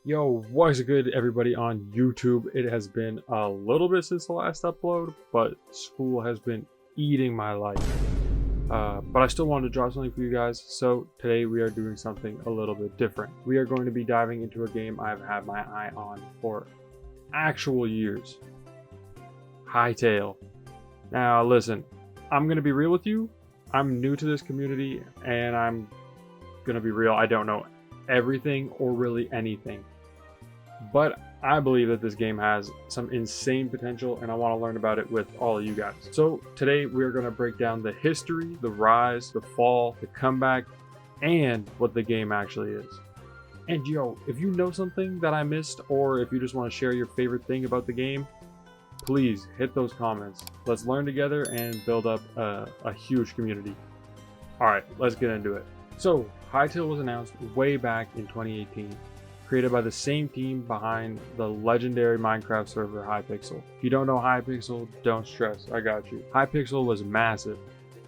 Yo, what's good everybody on YouTube? It has been a little bit since the last upload, but school has been eating my life. But I still wanted to drop something for you guys, so today we are doing something a little bit different. We are going to be diving into a game I've had my eye on for actual years. Hytale. Now listen, I'm going to be real with you. I'm new to this community and I'm going to be real. I don't know everything or really anything. But I believe that this game has some insane potential and I want to learn about it with all of you guys. So today we're going to break down the history, the rise, the fall, the comeback, and what the game actually is. And yo, if you know something that I missed, or if you just want to share your favorite thing about the game, please hit those comments. Let's learn together and build up a huge community. Alright, let's get into it. So, Hytale was announced way back in 2018. Created by the same team behind the legendary Minecraft server Hypixel. If you don't know Hypixel, don't stress, I got you. Hypixel was massive.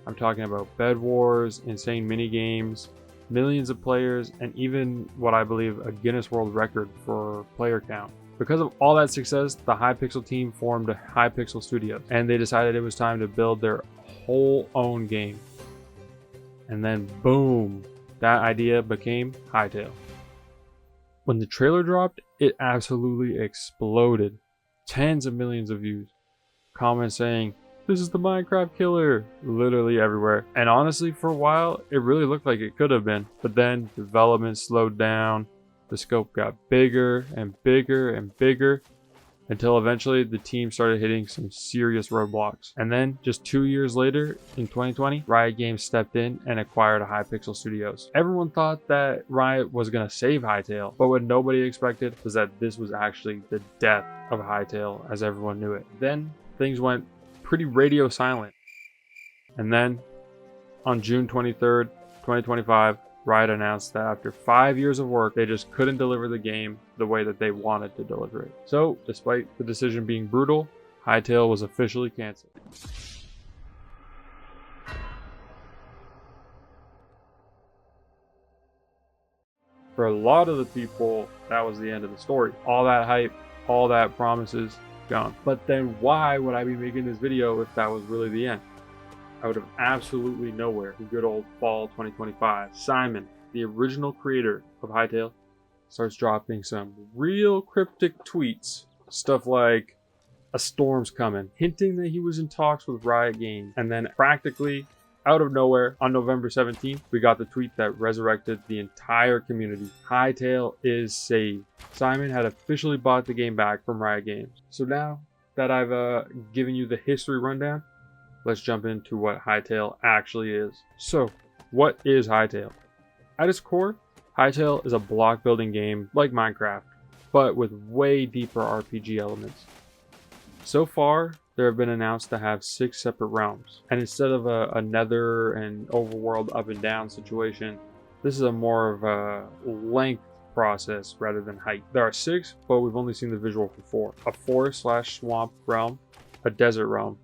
I'm talking about bed wars, insane mini games, millions of players, and even what I believe a Guinness World Record for player count. Because of all that success, the Hypixel team formed a Hypixel Studios, and they decided it was time to build their whole own game. And then boom, that idea became Hytale. When the trailer dropped, it absolutely exploded. Tens of millions of views. Comments saying, "This is the Minecraft killer," literally everywhere. And honestly, for a while, it really looked like it could have been. But then development slowed down. The scope got bigger and bigger and bigger, until eventually the team started hitting some serious roadblocks. And then just 2 years later, in 2020, Riot Games stepped in and acquired a Hypixel Studios. Everyone thought that Riot was gonna save Hytale, but what nobody expected was that this was actually the death of Hytale as everyone knew it. Then things went pretty radio silent. And then on June 23rd, 2025, Riot announced that after 5 years of work, they just couldn't deliver the game the way that they wanted to deliver it. So, despite the decision being brutal, Hytale was officially canceled. For a lot of the people, that was the end of the story. All that hype, all that promises, gone. But then why would I be making this video if that was really the end? Out of absolutely nowhere, the good old fall 2025, Simon, the original creator of Hytale, starts dropping some real cryptic tweets. Stuff like, "A storm's coming," hinting that he was in talks with Riot Games. And then practically out of nowhere, on November 17th, we got the tweet that resurrected the entire community. Hytale is saved. Simon had officially bought the game back from Riot Games. So now that I've given you the history rundown, let's jump into what Hytale actually is. So, what is Hytale? At its core, Hytale is a block building game like Minecraft, but with way deeper RPG elements. So far, there have been announced to have 6 separate realms, and instead of a nether and overworld up and down situation, this is a more of a length process rather than height. There are 6, but we've only seen the visual for 4. A forest/swamp realm, a desert realm,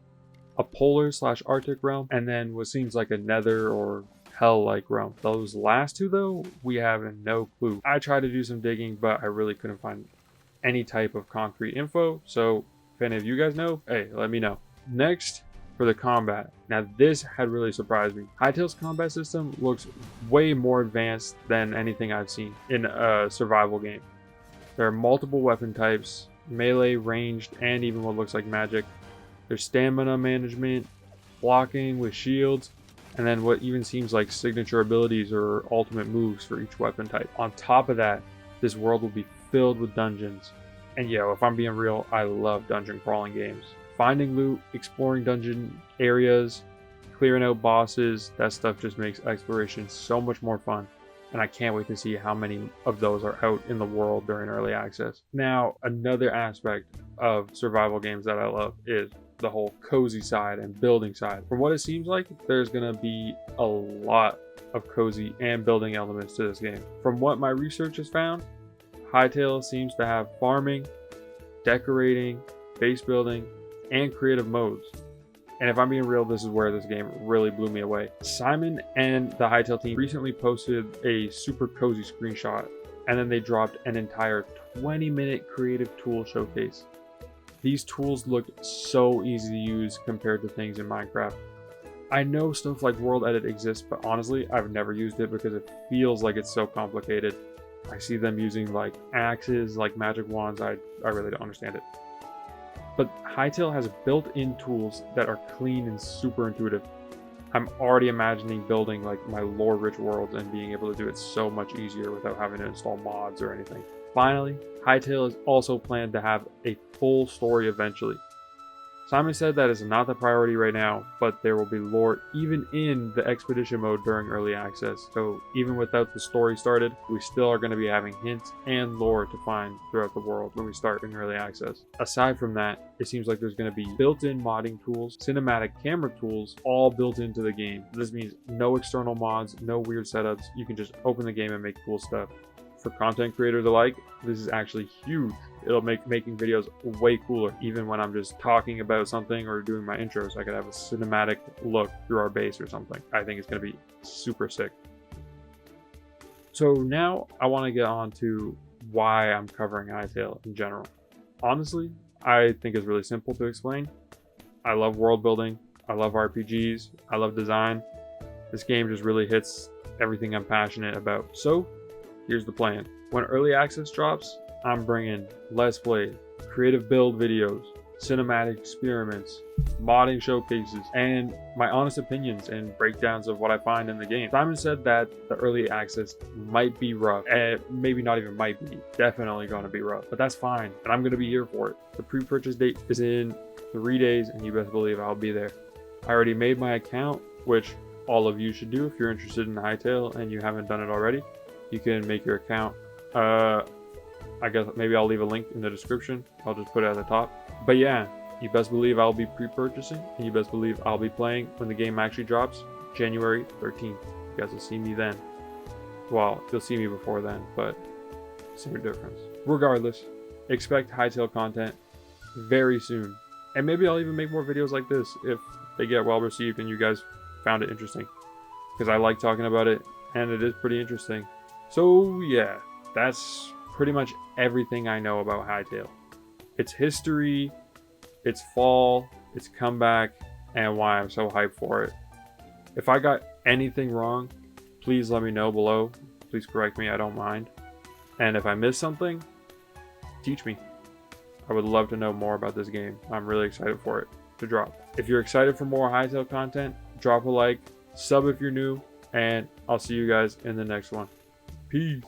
a polar/arctic realm, and then what seems like a nether or hell-like realm. Those last 2 though, we have no clue. I tried to do some digging, but I really couldn't find any type of concrete info, so if any of you guys know, hey, let me know. Next, for the combat. Now this had really surprised me. Hytale's combat system looks way more advanced than anything I've seen in a survival game. There are multiple weapon types, melee, ranged, and even what looks like magic. There's stamina management, blocking with shields, and then what even seems like signature abilities or ultimate moves for each weapon type. On top of that, this world will be filled with dungeons. And yo, if I'm being real, I love dungeon crawling games. Finding loot, exploring dungeon areas, clearing out bosses, that stuff just makes exploration so much more fun. And I can't wait to see how many of those are out in the world during early access. Now, another aspect of survival games that I love is the whole cozy side and building side. From what it seems like, there's gonna be a lot of cozy and building elements to this game. From what my research has found, Hytale seems to have farming, decorating, base building, and creative modes. And if I'm being real, this is where this game really blew me away. Simon and the Hytale team recently posted a super cozy screenshot, and then they dropped an entire 20-minute creative tool showcase. These tools looked so easy to use compared to things in Minecraft. I know stuff like World Edit exists, but honestly, I've never used it because it feels like it's so complicated. I see them using like axes, like magic wands. I really don't understand it. But Hytale has built-in tools that are clean and super intuitive. I'm already imagining building like my lore-rich worlds and being able to do it so much easier without having to install mods or anything. Finally, Hytale is also planned to have a full story eventually. Simon said that is not the priority right now, but there will be lore even in the expedition mode during early access. So even without the story started, we still are going to be having hints and lore to find throughout the world when we start in early access. Aside from that, it seems like there's going to be built-in modding tools, cinematic camera tools, all built into the game. This means no external mods, no weird setups. You can just open the game and make cool stuff. For content creators alike, this is actually huge. It'll make making videos way cooler. Even when I'm just talking about something or doing my intros, I could have a cinematic look through our base or something. I think it's going to be super sick. So now I want to get on to why I'm covering Hytale in general. Honestly, I think it's really simple to explain. I love world building. I love RPGs. I love design. This game just really hits everything I'm passionate about. So here's the plan. When early access drops, I'm bringing Let's Play, creative build videos, cinematic experiments, modding showcases, and my honest opinions and breakdowns of what I find in the game. Simon said that the early access might be rough, and maybe not even might be, definitely going to be rough, but that's fine, and I'm going to be here for it. The pre-purchase date is in 3 days, and you best believe I'll be there. I already made my account, which all of you should do if you're interested in Hytale and you haven't done it already. You can make your account. I guess maybe I'll leave a link in the description. I'll just put it at the top. But yeah, you best believe I'll be pre-purchasing, and you best believe I'll be playing when the game actually drops, January 13th. You guys will see me then. Well, you'll see me before then, but same difference. Regardless, expect Hytale content very soon. And maybe I'll even make more videos like this if they get well received and you guys found it interesting. Because I like talking about it, and it is pretty interesting. So yeah, that's pretty much everything I know about Hytale. Its history, its fall, its comeback, and why I'm so hyped for it. If I got anything wrong, please let me know below. Please correct me, I don't mind. And if I missed something, teach me. I would love to know more about this game. I'm really excited for it to drop. If you're excited for more Hytale content, drop a like, sub if you're new, and I'll see you guys in the next one. Peace.